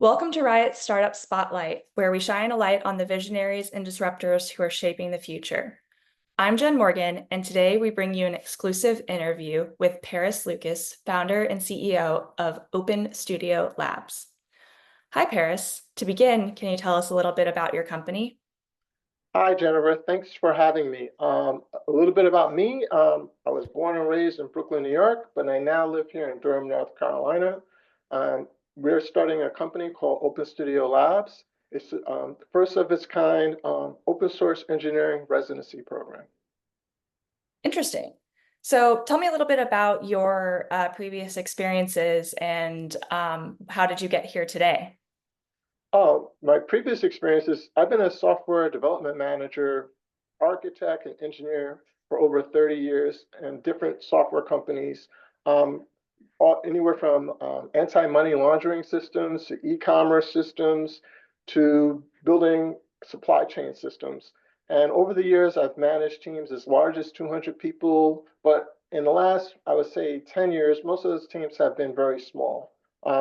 Welcome to RIoT Startup Spotlight, where we shine a light on the visionaries and disruptors who are shaping the future. I'm Jen Morgan, and today we bring you an exclusive interview with Parris Lucas, founder and CEO of Open Studio Labs. Hi, Parris. To begin, can you tell us a little bit about your company? Hi, Jennifer. Thanks for having me. A little bit about me. I was born and raised in Brooklyn, New York, but I now live here in Durham, North Carolina. We're starting a company called Open Studio Labs. It's the first of its kind open source engineering residency program. Interesting. So tell me a little bit about your previous experiences and how did you get here today? Oh, my previous experiences, I've been a software development manager, architect, and engineer for over 30 years in different software companies, anywhere from anti-money laundering systems to e-commerce systems to building supply chain systems. And over the years, I've managed teams as large as 200 people, but in the last, I would say, 10 years, most of those teams have been very small,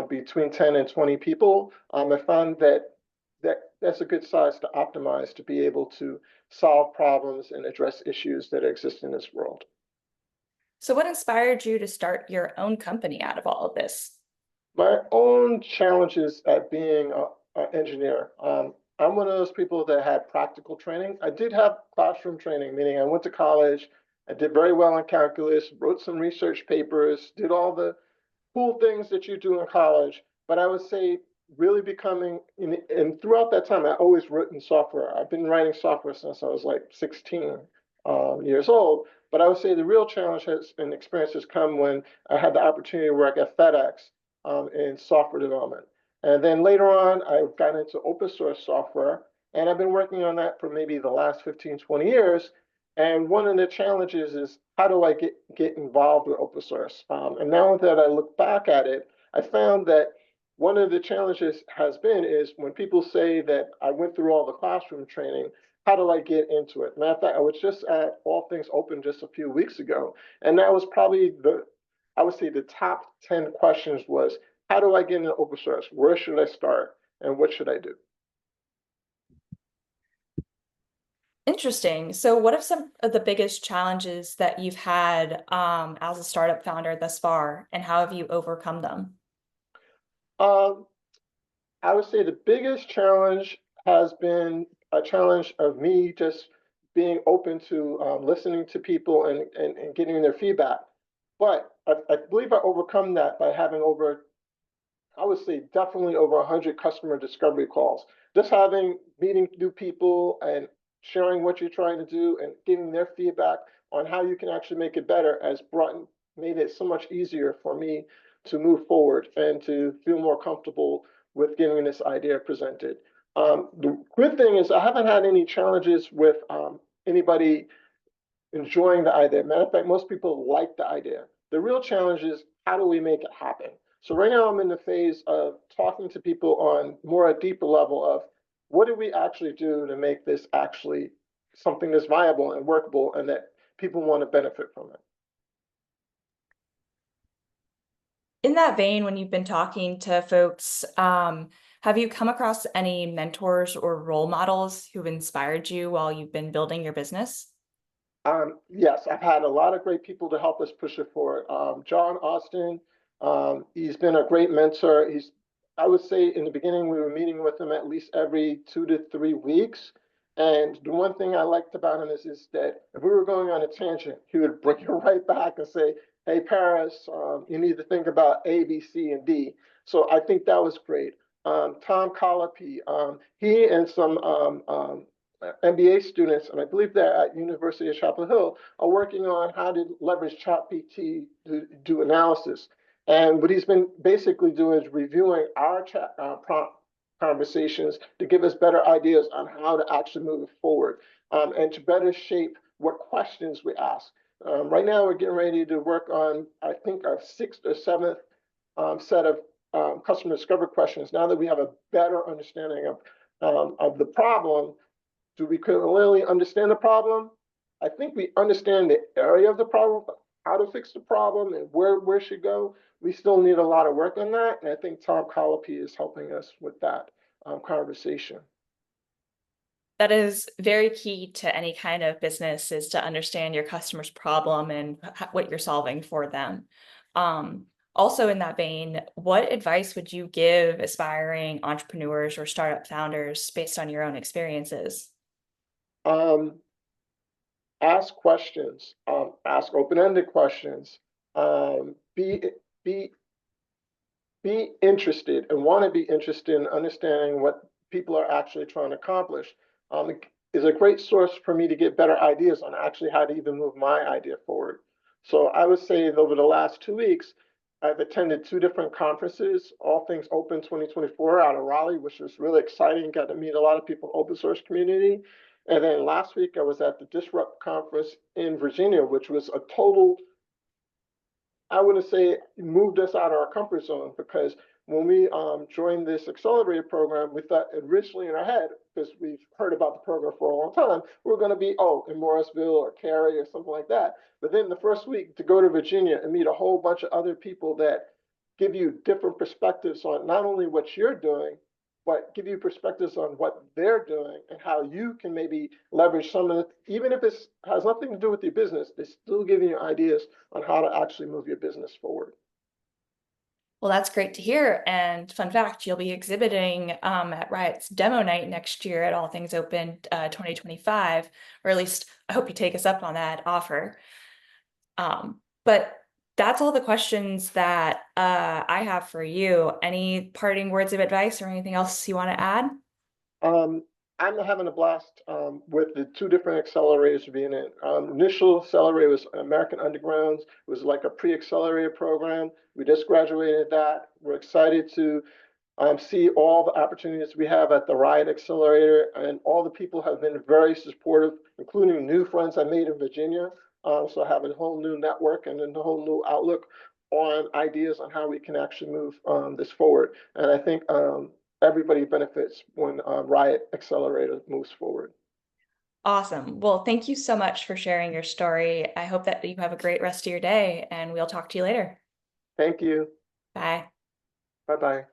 between 10 and 20 people. I found that's a good size to optimize to be able to solve problems and address issues that exist in this world. So what inspired you to start your own company out of all of this? My own challenges at being an engineer. I'm one of those people that had practical training. I did have classroom training, meaning I went to college, I did very well in calculus, wrote some research papers, did all the cool things that you do in college. But I would say really becoming, and throughout that time, I always written software. I've been writing software since I was like 16 years old. But I would say the real challenge has and experience has come when I had the opportunity to work at FedEx in software development. And then later on, I got into open source software, and I've been working on that for maybe the last 15, 20 years. And one of the challenges is how do I get involved with open source? And now that I look back at it, I found that one of the challenges has been is when people say that I went through all the classroom training, how do I get into it? Matter of fact, I was just at All Things Open just a few weeks ago, and that was probably I would say the top 10 questions was, how do I get into open source? Where should I start? And what should I do? Interesting. So what are some of the biggest challenges that you've had as a startup founder thus far, and how have you overcome them? Um, I would say the biggest challenge has been a challenge of me just being open to listening to people and getting their feedback. But I believe I overcome that by having over, I would say definitely over 100 customer discovery calls. Just meeting new people and sharing what you're trying to do and getting their feedback on how you can actually make it better made it so much easier for me to move forward and to feel more comfortable with getting this idea presented. The good thing is I haven't had any challenges with anybody enjoying the idea. Matter of fact, most people like the idea. The real challenge is how do we make it happen? So right now I'm in the phase of talking to people on more a deeper level of what do we actually do to make this actually something that's viable and workable and that people want to benefit from it. In that vein, when you've been talking to folks, have you come across any mentors or role models who've inspired you while you've been building your business? Yes, I've had a lot of great people to help us push it forward. John Austin, he's been a great mentor. I would say in the beginning, we were meeting with him at least every 2 to 3 weeks. And the one thing I liked about him is that if we were going on a tangent, he would bring it right back and say, hey, Paris, you need to think about A, B, C, and D. So I think that was great. Tom Colopy, he and some MBA students, and I believe they're at University of Chapel Hill, are working on how to leverage ChatGPT to do analysis. And what he's been basically doing is reviewing our chat prompt conversations to give us better ideas on how to actually move forward and to better shape what questions we ask. Right now, we're getting ready to work on, I think, our sixth or seventh set of customer discovery questions. Now that we have a better understanding of the problem, do we clearly understand the problem? I think we understand the area of the problem, how to fix the problem and where it should go. We still need a lot of work on that. And I think Tom Colopy is helping us with that conversation. That is very key to any kind of business, is to understand your customer's problem and what you're solving for them. Also in that vein, what advice would you give aspiring entrepreneurs or startup founders based on your own experiences? Um, Ask questions, ask open-ended questions, um, be be be interested and want to be interested in understanding what people are actually trying to accomplish. It is a great source for me to get better ideas on actually how to even move my idea forward. So I would say that over the last 2 weeks, I've attended 2 different conferences, All Things Open 2024 out of Raleigh, which was really exciting. Got to meet a lot of people in the open source community. And then last week, I was at the Disrupt conference in Virginia, which was a total, I wouldn't say it moved us out of our comfort zone, because when we joined this accelerator program, we thought originally in our head, because we've heard about the program for a long time, we are going to be, oh, in Morrisville or Cary or something like that. But then the first week to go to Virginia and meet a whole bunch of other people that give you different perspectives on not only what you're doing, but give you perspectives on what they're doing and how you can maybe leverage some of it, even if it has nothing to do with your business, it's still giving you ideas on how to actually move your business forward. Well, that's great to hear. And fun fact, you'll be exhibiting at RIoT's demo night next year at All Things Open 2025, or at least I hope you take us up on that offer. But that's all the questions that I have for you. Any parting words of advice or anything else you want to add? Um, I'm having a blast with the 2 different accelerators being in. Initial accelerator was American Undergrounds. It was like a pre-accelerator program. We just graduated that. We're excited to see all the opportunities we have at the RIoT Accelerator, and all the people have been very supportive, including new friends I made in Virginia. So I have a whole new network and a whole new outlook on ideas on how we can actually move this forward. And I think everybody benefits when RIoT Accelerator moves forward. Awesome. Well, thank you so much for sharing your story. I hope that you have a great rest of your day, and we'll talk to you later. Thank you. Bye. Bye-bye.